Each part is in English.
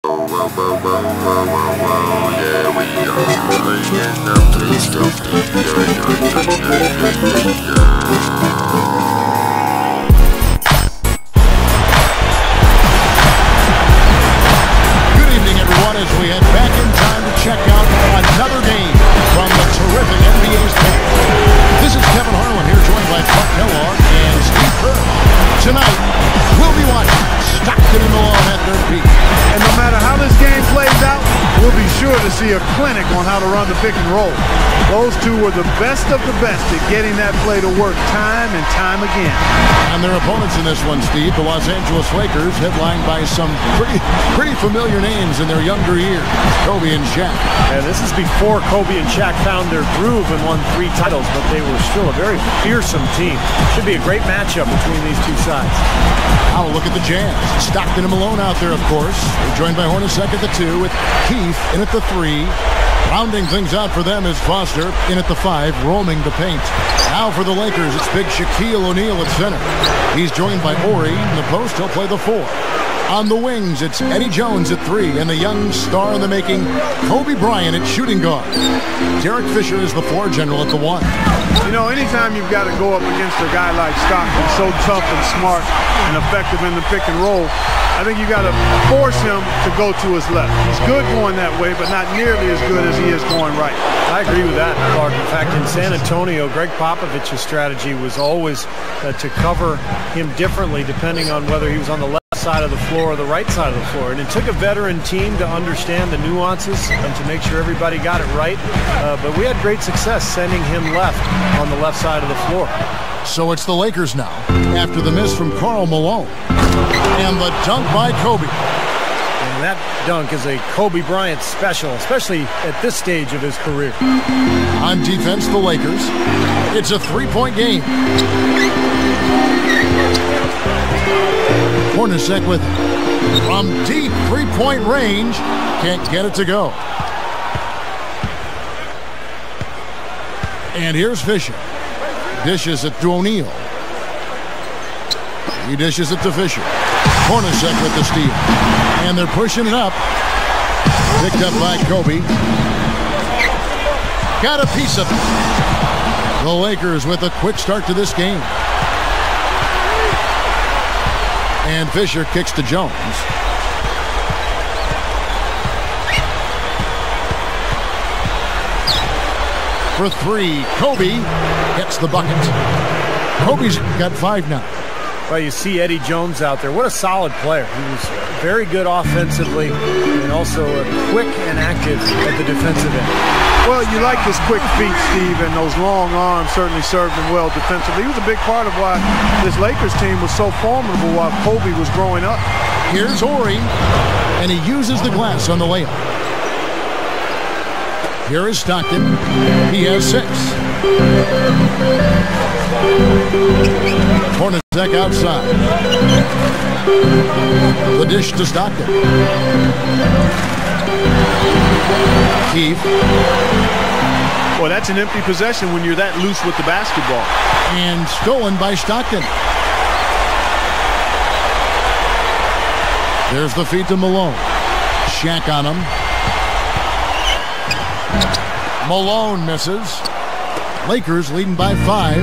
As we head back in time to check out another game from the terrific NBA's past. This is Kevin Harlan here, joined by Buck Kellogg and Steve Kerr. Tonight, we'll be watching Stockton and Malone at their peak. And no matter how this game plays out, we'll be sure to see a clinic on how to run the pick and roll. Those two were the best of the best at getting that play to work time and time again. And their opponents in this one, Steve, the Los Angeles Lakers, headlined by some pretty familiar names in their younger years, Kobe and Shaq. And this is before Kobe and Shaq found their groove and won 3 titles, but they were still a very fearsome team. Should be a great matchup between these two sides. Now look at the Jazz. Stockton and Malone out there, of course. They're joined by Hornacek at the 2 with Keith in at the 3. Rounding things out for them is Foster in at the 5, roaming the paint. Now for the Lakers, it's big Shaquille O'Neal at center. He's joined by Ori in the post. He'll play the 4. On the wings, it's Eddie Jones at 3, and the young star in the making, Kobe Bryant at shooting guard. Derek Fisher is the floor general at the 1. You know, anytime you've got to go up against a guy like Stockton, so tough and smart and effective in the pick and roll, I think you got to force him to go to his left. He's good going that way, but not nearly as good as he is going right. I agree with that, Clark. In fact, in San Antonio, Greg Popovich's strategy was always to cover him differently depending on whether he was on the left side of the floor or the right side of the floor. And it took a veteran team to understand the nuances and to make sure everybody got it right. But we had great success sending him left on the left side of the floor. So it's the Lakers now, after the miss from Karl Malone. And the dunk by Kobe. And that dunk is a Kobe Bryant special, especially at this stage of his career. On defense, the Lakers. It's a 3-point game. Hornacek with it. From deep 3-point range. Can't get it to go. And here's Fisher. Dishes it to O'Neal. He dishes it to Fisher. Hornacek with the steal. And they're pushing it up. Picked up by Kobe. Got a piece of it. The Lakers with a quick start to this game. And Fisher kicks to Jones. For 3, Kobe gets the bucket. Kobe's got 5 now. Well, you see Eddie Jones out there. What a solid player. He was very good offensively and also quick and active at the defensive end. Well, you like his quick feet, Steve, and those long arms certainly served him well defensively. He was a big part of why this Lakers team was so formidable while Kobe was growing up. Here's Ori, and he uses the glass on the layup. Here is Stockton. He has 6. Hornacek outside. The dish to Stockton. Keith. Boy, that's an empty possession when you're that loose with the basketball. And stolen by Stockton. There's the feed to Malone. Shaq on him. Malone misses. Lakers leading by 5.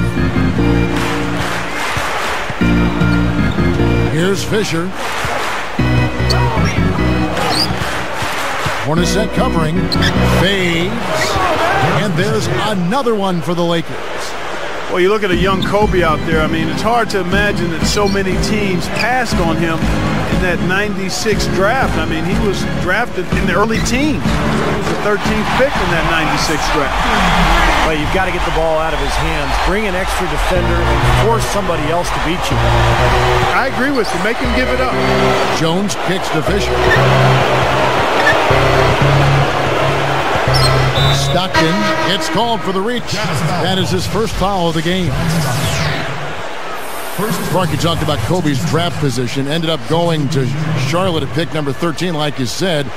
Here's Fisher. Hornacek covering. Fades. And there's another one for the Lakers. Well, you look at a young Kobe out there. I mean, it's hard to imagine that so many teams passed on him in that 96 draft. I mean, he was drafted in the early teens. He was the 13th pick in that 96 draft. Well, you've got to get the ball out of his hands, bring an extra defender, and force somebody else to beat you. I agree with you. Make him give it up. Jones kicks to Fisher. Stockton gets called for the reach. That is his first foul of the game. Clark, you talked about Kobe's draft position. Ended up going to Charlotte at pick number 13, like you said.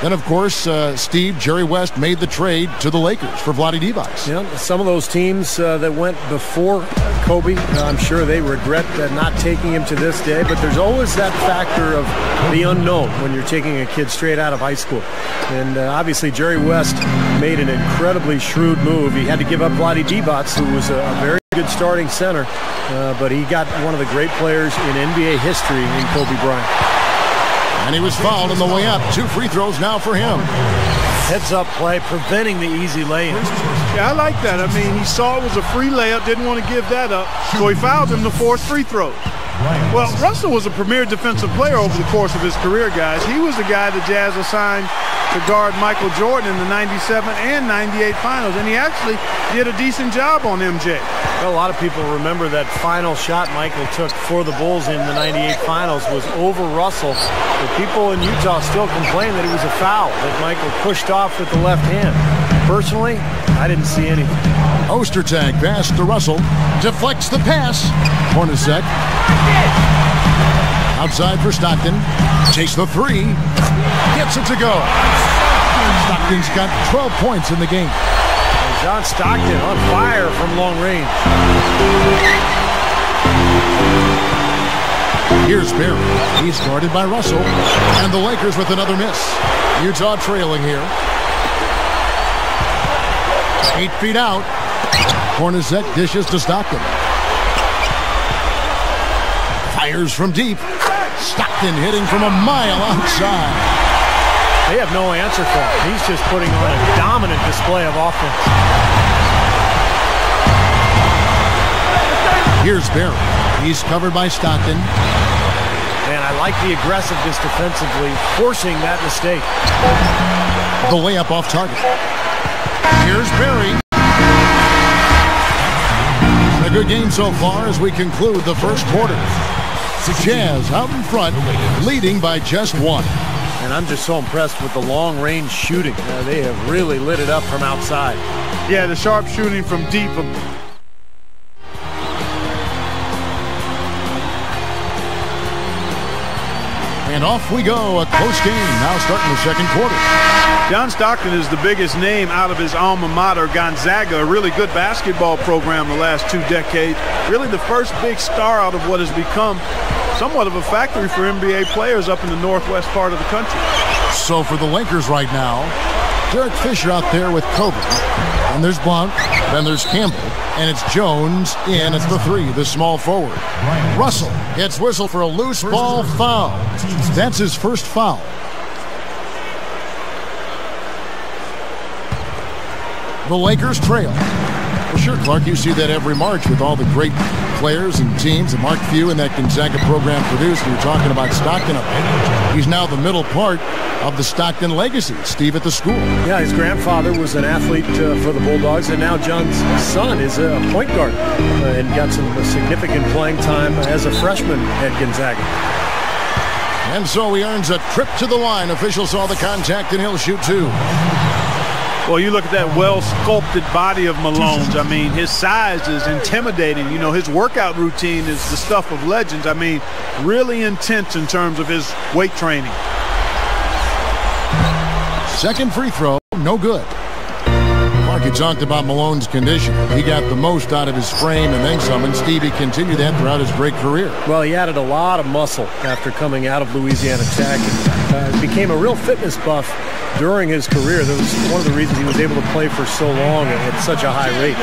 Then, of course, Jerry West made the trade to the Lakers for Vlade Divac. Yeah, some of those teams that went before Kobe, I'm sure they regret not taking him to this day, but there's always that factor of the unknown when you're taking a kid straight out of high school. And obviously Jerry West made an incredibly shrewd move. He had to give up Vlade Divac, who was a very good starting center, but he got one of the great players in NBA history in Kobe Bryant. And he was fouled on the way up. 2 free throws now for him. Heads-up play, preventing the easy lay-in. Yeah, I like that. I mean, he saw it was a free layup, didn't want to give that up, so he fouled him to force free throws. Well, Russell was a premier defensive player over the course of his career, guys. He was the guy the Jazz assigned to guard Michael Jordan in the 97 and 98 finals, and he actually did a decent job on MJ. Well, a lot of people remember that final shot Michael took for the Bulls in the 98 finals was over Russell. But people in Utah still complain that it was a foul that Michael pushed off with the left hand. Personally, I didn't see anything. Ostertag pass to Russell. Deflects the pass. Hornacek. Outside for Stockton. Takes the 3. Gets it to go. Stockton's got 12 points in the game. And John Stockton on fire from long range. Here's Barry. He's guarded by Russell. And the Lakers with another miss. Utah trailing here. 8 feet out. Hornacek dishes to Stockton. Fires from deep. Stockton hitting from a mile outside. They have no answer for him. He's just putting on a dominant display of offense. Here's Barry. He's covered by Stockton. Man, I like the aggressiveness defensively, forcing that mistake. The layup off target. Here's Barry. A good game so far as we conclude the first quarter. The Jazz out in front, leading by just 1. And I'm just so impressed with the long-range shooting. They have really lit it up from outside. Yeah, the sharp shooting from deep. And off we go, a close game now starting the second quarter. John Stockton is the biggest name out of his alma mater, Gonzaga, a really good basketball program the last 2 decades. Really the first big star out of what has become somewhat of a factory for NBA players up in the northwest part of the country. So for the Lakers right now, Derek Fisher out there with Kobe. And there's Blount, then there's Campbell, and it's Jones in at the 3, the small forward. Russell gets whistled for a loose ball foul. That's his first foul. The Lakers trail. Well, sure, Clark, you see that every March with all the great players and teams that Mark Few and that Gonzaga program produced. You're talking about Stockton up there. He's now the middle part of the Stockton legacy. Steve at the school. Yeah, his grandfather was an athlete for the Bulldogs, and now John's son is a point guard and got some significant playing time as a freshman at Gonzaga. And so he earns a trip to the line. Official saw the contact, and he'll shoot 2. Well, you look at that well-sculpted body of Malone's. I mean, his size is intimidating. You know, his workout routine is the stuff of legends. I mean, really intense in terms of his weight training. Second free throw, no good. Mark, you talked about Malone's condition. He got the most out of his frame and then some, and Stevie continued that throughout his great career. Well, he added a lot of muscle after coming out of Louisiana Tech and became a real fitness buff during his career. That was one of the reasons he was able to play for so long at such a high rate.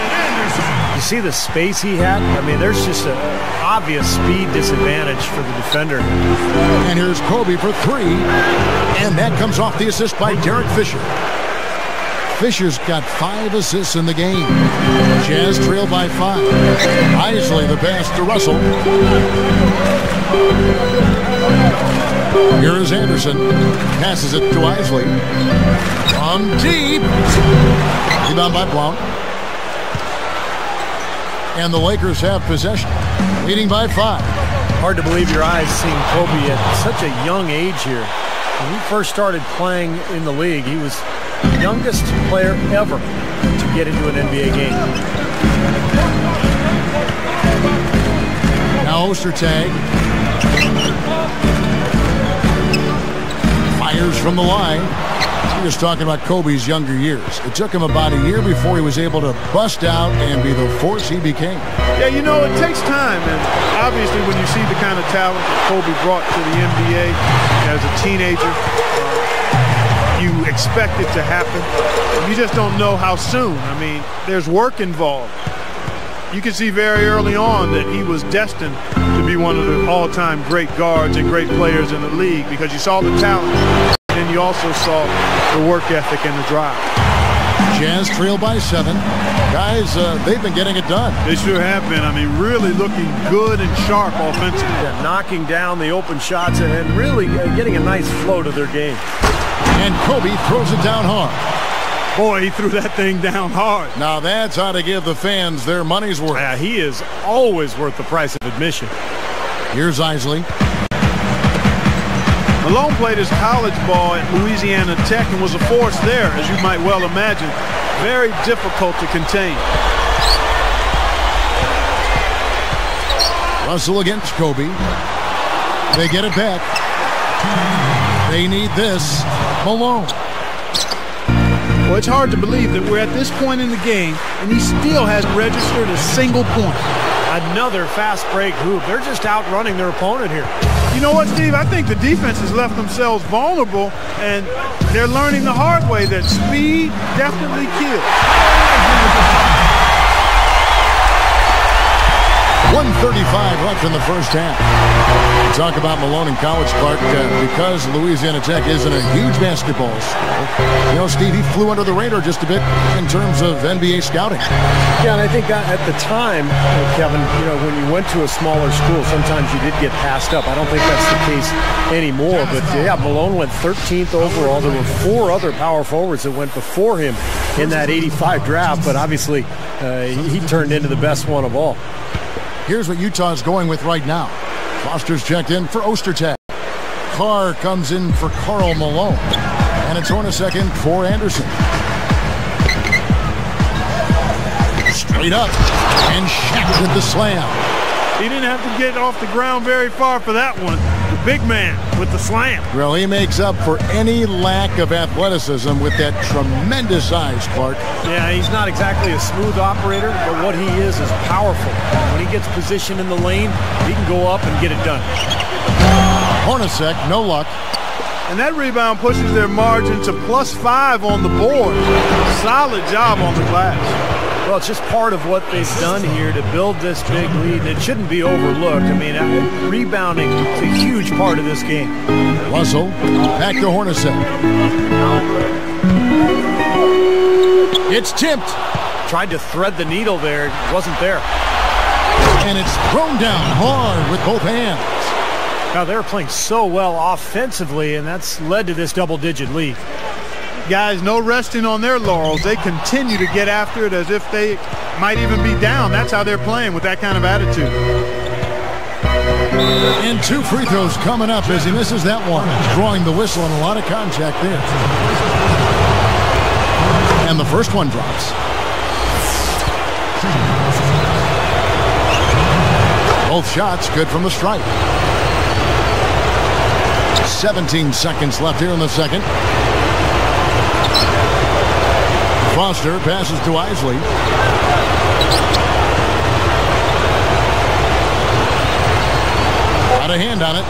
You see the space he had? I mean, there's just an obvious speed disadvantage for the defender. And here's Kobe for 3, and that comes off the assist by Derek Fisher. Fisher's got 5 assists in the game. Jazz trail by 5. Isley the pass to Russell. Here is Anderson. Passes it to Isley. From deep. Rebound by Blount. And the Lakers have possession. Leading by 5. Hard to believe your eyes seeing Kobe at such a young age here. When he first started playing in the league, he was the youngest player ever to get into an NBA game. Now Ostertag. Fires from the line. We're just talking about Kobe's younger years. It took him about a year before he was able to bust out and be the force he became. Yeah, you know, it takes time. And obviously when you see the kind of talent that Kobe brought to the NBA as a teenager, you expect it to happen. You just don't know how soon. I mean, there's work involved. You can see very early on that he was destined to be one of the all-time great guards and great players in the league because you saw the talent, and you also saw the work ethic and the drive. Jazz trail by 7. Guys, they've been getting it done. They sure have been. I mean, really looking good and sharp offensively. Yeah, knocking down the open shots and really getting a nice flow to their game. And Kobe throws it down hard. Boy, he threw that thing down hard. Now that's how to give the fans their money's worth. Yeah, he is always worth the price of admission. Here's Isley. Malone played his college ball at Louisiana Tech and was a force there, as you might well imagine. Very difficult to contain. Russell against Kobe. They get it back. They need this. Malone. Well, it's hard to believe that we're at this point in the game and he still hasn't registered a single point. Another fast break hoop. They're just outrunning their opponent here. You know what, Steve? I think the defense has left themselves vulnerable, and they're learning the hard way that speed definitely kills. 1:35 left in the first half. Talk about Malone in College Park because Louisiana Tech isn't a huge basketball school. You know, Steve, he flew under the radar just a bit in terms of NBA scouting. Yeah, and I think at the time, Kevin, you know, when you went to a smaller school, sometimes you did get passed up. I don't think that's the case anymore. But, yeah, Malone went 13th overall. There were 4 other power forwards that went before him in that 85 draft, but obviously he turned into the best one of all. Here's what Utah's going with right now. Foster's checked in for Ostertag. Carr comes in for Karl Malone. And it's Hornacek in for Anderson. Straight up. And Shaq with the slam. He didn't have to get off the ground very far for that one. The big man with the slam. Well, he makes up for any lack of athleticism with that tremendous size, Clark. Yeah, he's not exactly a smooth operator, but what he is powerful. When he gets positioned in the lane, he can go up and get it done. Hornacek, no luck. And that rebound pushes their margin to +5 on the board. Solid job on the glass. Well, it's just part of what they've done here to build this big lead. It shouldn't be overlooked. I mean, rebounding is a huge part of this game. Russell, back to Hornacek. It's tipped. Tried to thread the needle there. It wasn't there. And it's thrown down hard with both hands. Now, they're playing so well offensively, and that's led to this double-digit lead. Guys, no resting on their laurels. They continue to get after it as if they might even be down. That's how they're playing, with that kind of attitude. And 2 free throws coming up as he misses that one. Drawing the whistle and a lot of contact there. And the first one drops. Both shots good from the stripe. 17 seconds left here in the second. Foster passes to Isley. Got a hand on it.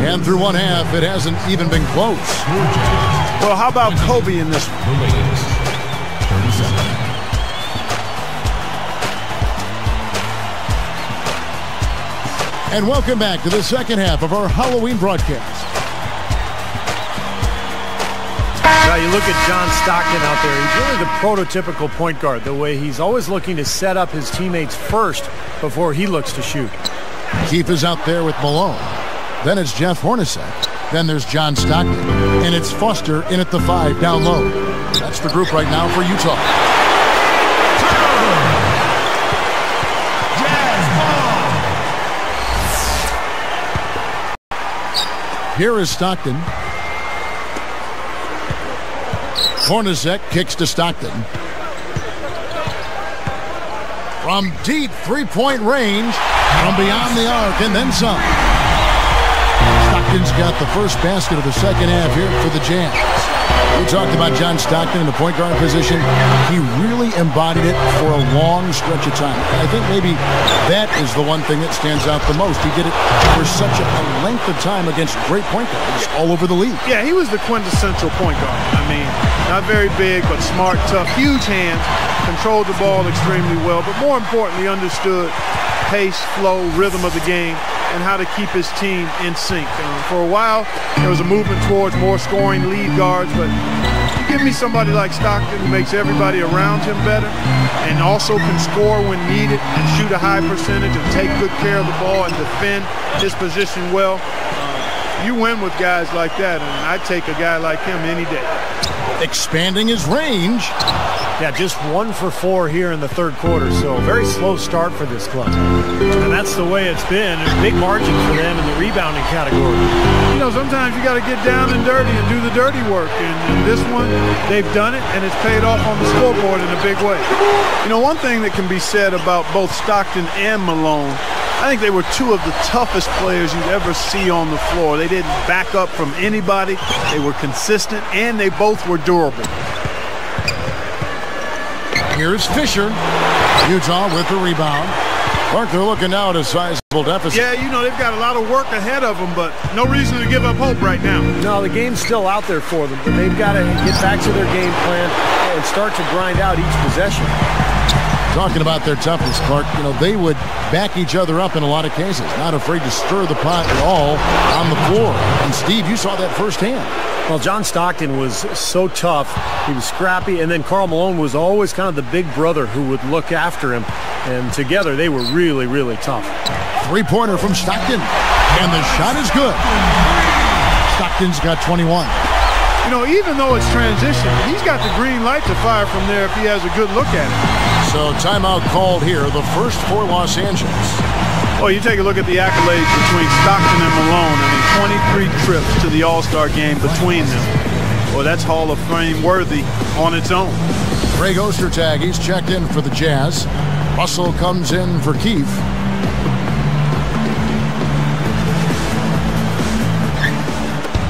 And through one half, it hasn't even been close. Well, how about Kobe in this one? And welcome back to the second half of our Halloween broadcast. Now you look at John Stockton out there. He's really the prototypical point guard, the way he's always looking to set up his teammates first before he looks to shoot. Keith is out there with Malone. Then it's Jeff Hornacek. Then there's John Stockton. And it's Foster in at the 5 down low. That's the group right now for Utah. Here is Stockton. Hornacek kicks to Stockton. From deep three-point range, from beyond the arc and then some. Stockton's got the first basket of the second half here for the Jazz. We talked about John Stockton in the point guard position. He really embodied it for a long stretch of time. I think maybe that is the one thing that stands out the most. He did it for such a length of time against great point guards all over the league. Yeah, he was the quintessential point guard. I mean, not very big, but smart, tough, huge hands, controlled the ball extremely well, but more importantly, understood pace, flow, rhythm of the game, and how to keep his team in sync. For a while, there was a movement towards more scoring lead guards, but you give me somebody like Stockton who makes everybody around him better and also can score when needed and shoot a high percentage and take good care of the ball and defend his position well. You win with guys like that, and I'd take a guy like him any day. Expanding his range. Yeah, just 1 for 4 here in the third quarter, so a very slow start for this club. And that's the way it's been. A big margin for them in the rebounding category. You know, sometimes you got to get down and dirty and do the dirty work. And this one, they've done it, and it's paid off on the scoreboard in a big way. You know, one thing that can be said about both Stockton and Malone, I think they were two of the toughest players you'd ever see on the floor. They didn't back up from anybody. They were consistent, and they both were durable. Here's Fisher. Utah with the rebound. Clark, they're looking now at a sizable deficit. Yeah, you know, they've got a lot of work ahead of them, but no reason to give up hope right now. No, the game's still out there for them, but they've got to get back to their game plan and start to grind out each possession. Talking about their toughness, Clark, you know, they would back each other up in a lot of cases, not afraid to stir the pot at all on the floor. And, Steve, you saw that firsthand. Well, John Stockton was so tough. He was scrappy, and then Karl Malone was always kind of the big brother who would look after him. And together, they were really, really tough. Three-pointer from Stockton, and the shot is good. Stockton's got 21. You know, even though it's transition, he's got the green light to fire from there if he has a good look at it. So timeout called here, the first for Los Angeles. Well, you take a look at the accolades between Stockton and Malone. I mean, 23 trips to the All-Star game between them. Well, that's Hall of Fame worthy on its own. Greg Ostertag, he's checked in for the Jazz. Russell comes in for Keefe.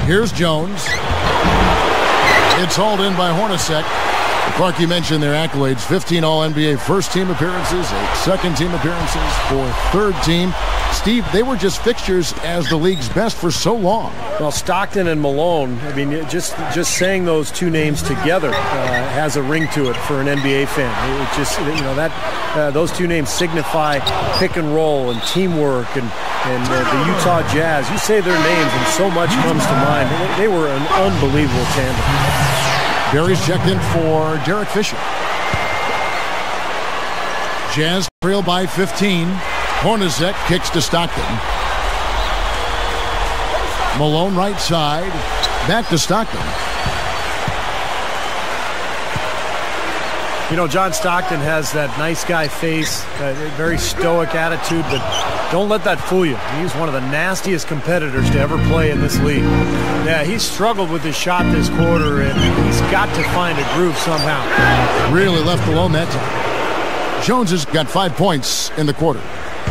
Here's Jones. It's hauled in by Hornacek. Clark, you mentioned their accolades. 15 All-NBA first-team appearances, 8 second-team appearances, 4 third-team. Steve, they were just fixtures as the league's best for so long. Well, Stockton and Malone, I mean, just saying those two names together has a ring to it for an NBA fan. It just, you know, that those two names signify pick and roll and teamwork and the Utah Jazz. You say their names and so much comes to mind. They were an unbelievable tandem. Barry's checked in for Derek Fisher. Jazz trail by 15. Hornacek kicks to Stockton. Malone right side. Back to Stockton. You know, John Stockton has that nice guy face, that very stoic attitude, but don't let that fool you. He's one of the nastiest competitors to ever play in this league. Yeah, he's struggled with his shot this quarter, and he's got to find a groove somehow. Really left alone that time. Jones has got 5 points in the quarter.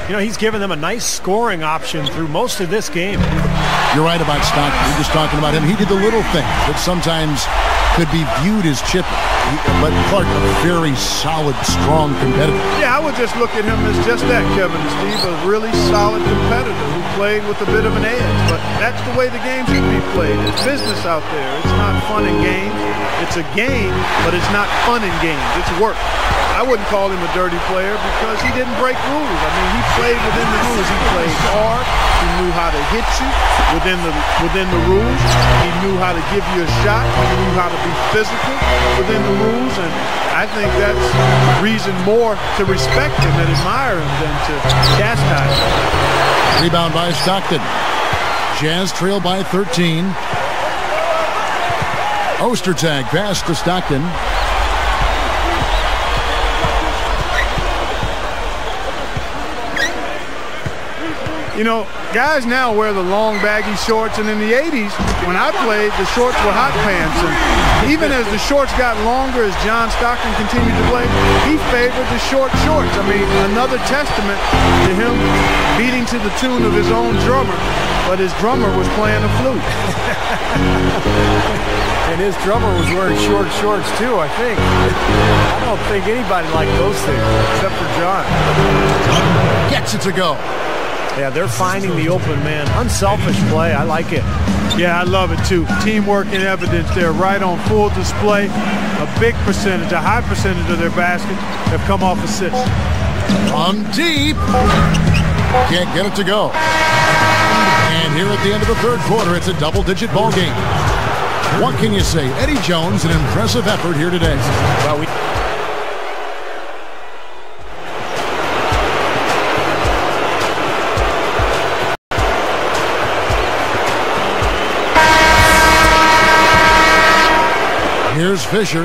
You know, he's given them a nice scoring option through most of this game. You're right about Stockton. We're just talking about him. He did the little things that sometimes could be viewed as chippy. But Clark, a very solid, strong competitor. Yeah, I would just look at him as just that, Kevin and Steve, a really solid competitor who played with a bit of an edge. But that's the way the game should be played. It's business out there. It's not fun and games. It's a game, but it's not fun and games. It's work. I wouldn't call him a dirty player because he didn't break rules. I mean, he played within the rules. He played hard. He knew how to hit you within the rules. He knew how to give you a shot. He knew how to be physical within the rules. And I think that's reason more to respect him and admire him than to chastise him. Rebound by Stockton. Jazz trail by 13. Ostertag pass to Stockton. You know, guys now wear the long baggy shorts, and in the 80s, when I played, the shorts were hot pants. And even as the shorts got longer, as John Stockton continued to play, he favored the short shorts. I mean, another testament to him beating to the tune of his own drummer, but his drummer was playing the flute. And his drummer was wearing short shorts too, I think. I don't think anybody liked those things, except for John. Gets it to go. Yeah, they're finding the open man. Unselfish play. I like it. Yeah, I love it too. Teamwork in evidence there, right on full display. A big percentage, a high percentage of their baskets have come off assists. On deep. Can't get it to go. And here at the end of the third quarter, it's a double-digit ball game. What can you say? Eddie Jones, an impressive effort here today. Well, here's Fisher.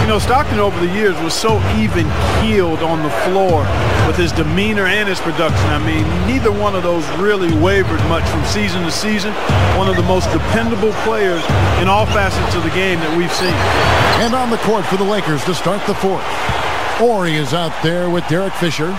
You know, Stockton over the years was so even-keeled on the floor with his demeanor and his production. I mean, neither one of those really wavered much from season to season. One of the most dependable players in all facets of the game that we've seen. And on the court for the Lakers to start the fourth. Horry is out there with Derek Fisher.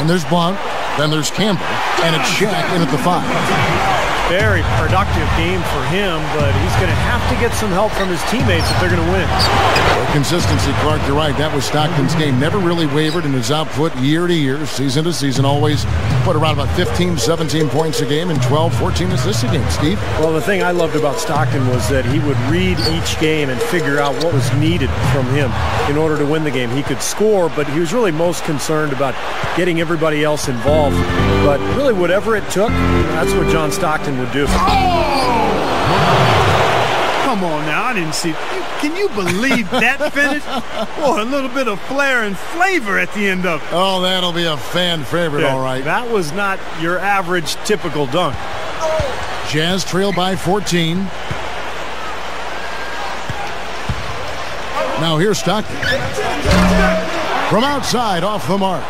And there's Blount. Then there's Campbell. And it's Shaq in at the 5. Very productive game for him, but he's going to have to get some help from his teammates if they're going to win. Well, consistency, Clark, you're right. That was Stockton's game. Never really wavered in his output year to year, season to season. Always put around about 15, 17 points a game and 12, 14 assists a game. Steve? Well, the thing I loved about Stockton was that he would read each game and figure out what was needed from him in order to win the game. He could score, but he was really most concerned about getting everybody else involved. But really, whatever it took, that's what John Stockton would do. Come on now, I didn't see. Can you believe that finish? Boy, a little bit of flair and flavor at the end of it. Oh, that'll be a fan favorite, all right. That was not your average typical dunk. Jazz trail by 14. Now here's Stockton. From outside, off the mark.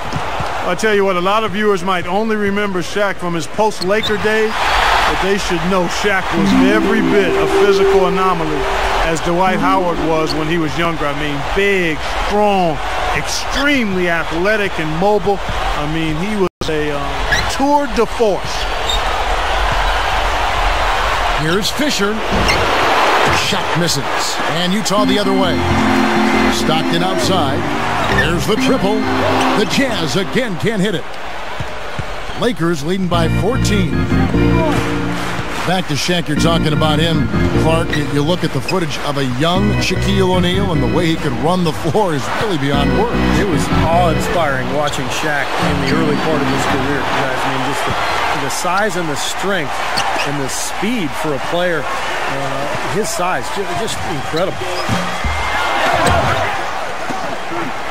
I'll tell you what, a lot of viewers might only remember Shaq from his post-Laker days, but they should know Shaq was every bit a physical anomaly as Dwight Howard was when he was younger. I mean, big, strong, extremely athletic and mobile. I mean, he was a tour de force. Here's Fisher. Shot misses. And Utah the other way. Stockton outside. There's the triple. The Jazz again can't hit it. Lakers leading by 14. Back to Shaq, you're talking about him, Clark. You look at the footage of a young Shaquille O'Neal, and the way he could run the floor is really beyond words. It was awe-inspiring watching Shaq in the early part of his career, guys. I mean, just the size and the strength and the speed for a player his size, just incredible.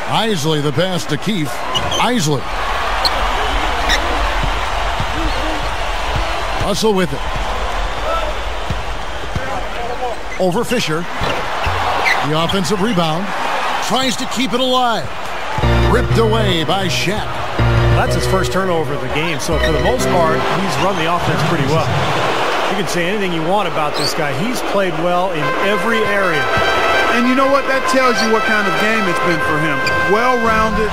Isley, the pass to Keefe. Isley. Hustle with it. Over Fisher. The offensive rebound. Tries to keep it alive. Ripped away by Shaq. That's his first turnover of the game, so for the most part, he's run the offense pretty well. You can say anything you want about this guy. He's played well in every area. And you know what? That tells you what kind of game it's been for him. Well-rounded,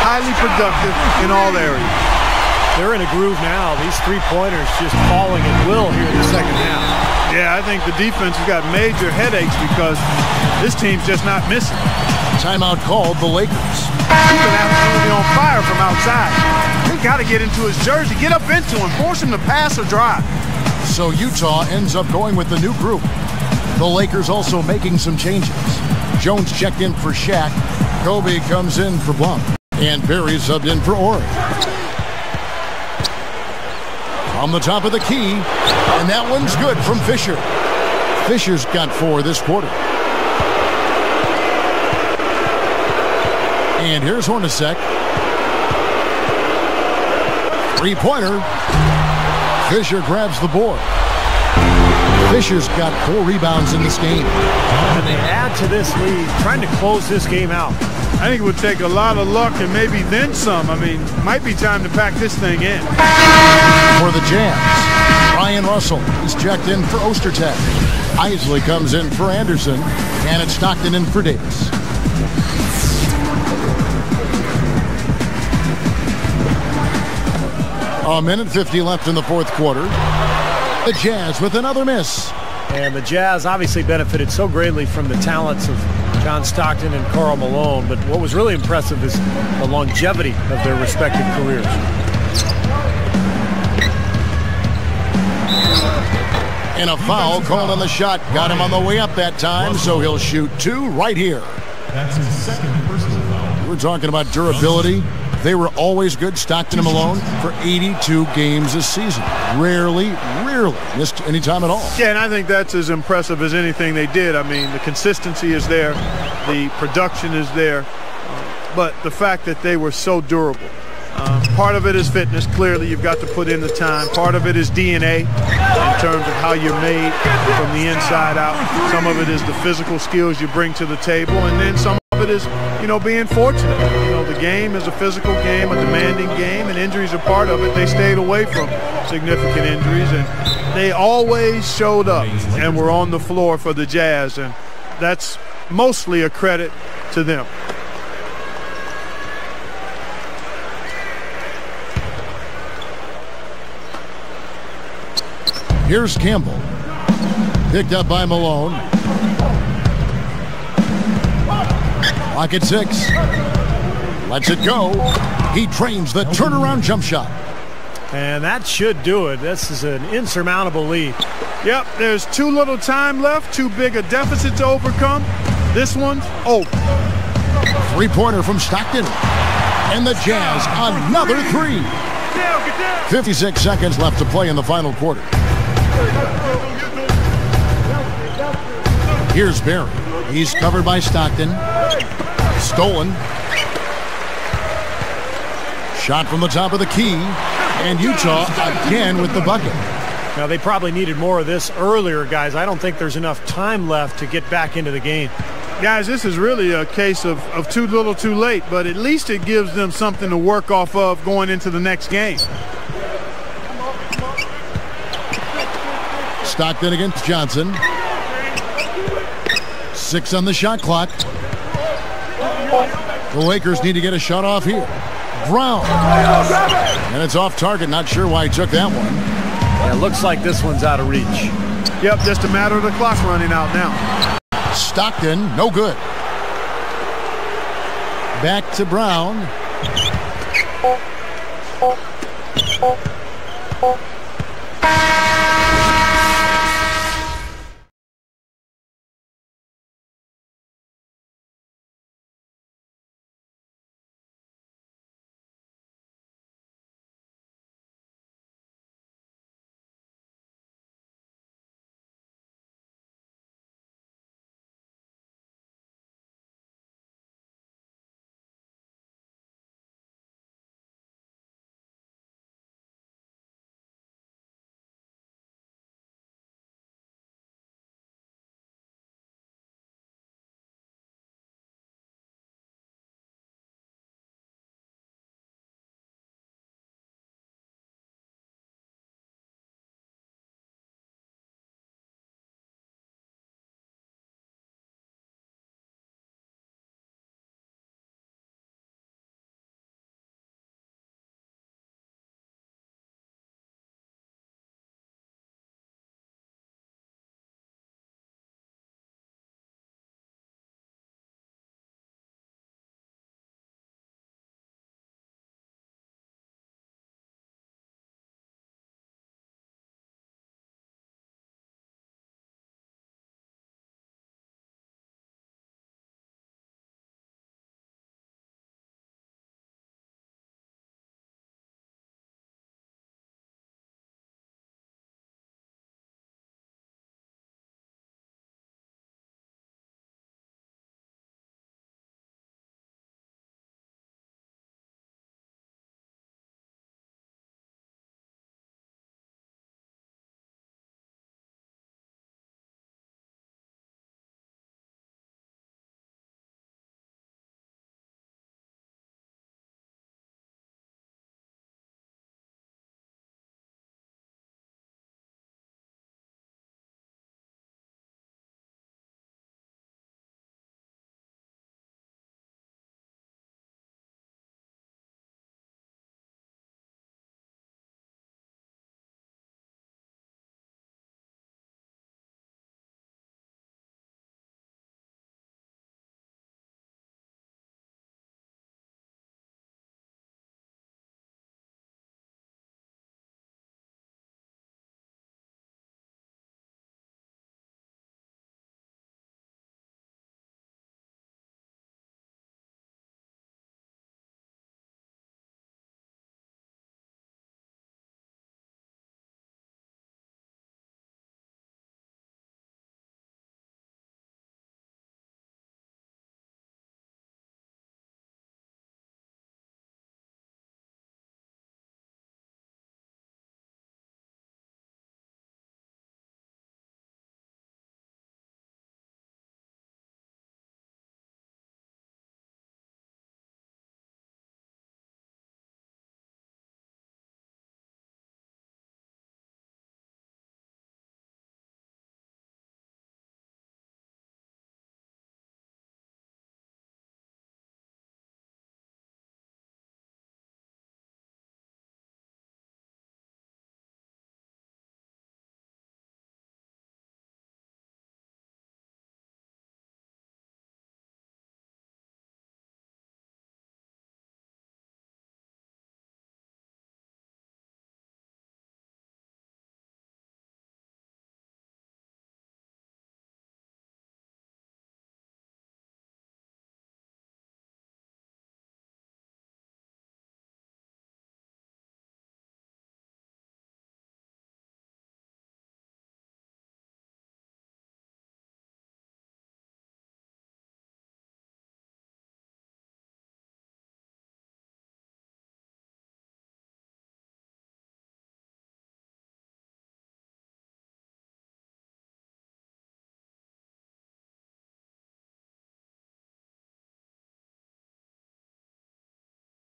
highly productive in all areas. They're in a groove now. These three-pointers just falling at will here in the second half. Yeah, I think the defense has got major headaches because this team's just not missing. Timeout called the Lakers. He's been absolutely on fire from outside. They got to get into his jersey, get up into him, force him to pass or drive. So Utah ends up going with the new group. The Lakers also making some changes. Jones checked in for Shaq. Kobe comes in for Blount. And Barry subbed in for Horry. On the top of the key, and that one's good from Fisher. Fisher's got 4 this quarter. And here's Hornacek. Three-pointer. Fisher grabs the board. Fisher's got 4 rebounds in this game. And they add to this lead, trying to close this game out. I think it would take a lot of luck and maybe then some. I mean, might be time to pack this thing in. For the Jazz, Ryan Russell is checked in for Ostertag. Isley comes in for Anderson, and it's Stockton in for Davis. A minute 50 left in the fourth quarter. The Jazz with another miss. And the Jazz obviously benefited so greatly from the talents of John Stockton and Karl Malone, but what was really impressive is the longevity of their respective careers. And a foul called on the shot. Got him on the way up that time, so he'll shoot two right here. That's his second personal foul. We're talking about durability. They were always good, Stockton and Malone, for 82 games this season. Rarely missed any time at all. Yeah, and I think that's as impressive as anything they did. I mean, the consistency is there. The production is there. But the fact that they were so durable. Part of it is fitness. Clearly, you've got to put in the time. Part of it is DNA in terms of how you're made from the inside out. Some of it is the physical skills you bring to the table. And then some of it is, being fortunate. The game is a physical game, a demanding game, and injuries are part of it. They stayed away from significant injuries, and they always showed up and were on the floor for the Jazz, and that's mostly a credit to them. Here's Campbell. Picked up by Malone. Clock at 6. Lets it go. He trains the turnaround jump shot. And that should do it. This is an insurmountable lead. Yep, there's too little time left, too big a deficit to overcome. This one's over. Three-pointer from Stockton. And the Jazz, another three. 56 seconds left to play in the final quarter. Here's Barry. He's covered by Stockton. Stolen. Shot from the top of the key. And Utah again with the bucket. Now, they probably needed more of this earlier, guys. I don't think there's enough time left to get back into the game. Guys, this is really a case of too little too late, but at least it gives them something to work off of going into the next game. Stockton against Johnson. 6 on the shot clock. The Lakers need to get a shot off here. Brown. And it's off target. Not sure why he took that one. Yeah, it looks like this one's out of reach. Yep, just a matter of the clock running out now. Stockton, no good. Back to Brown.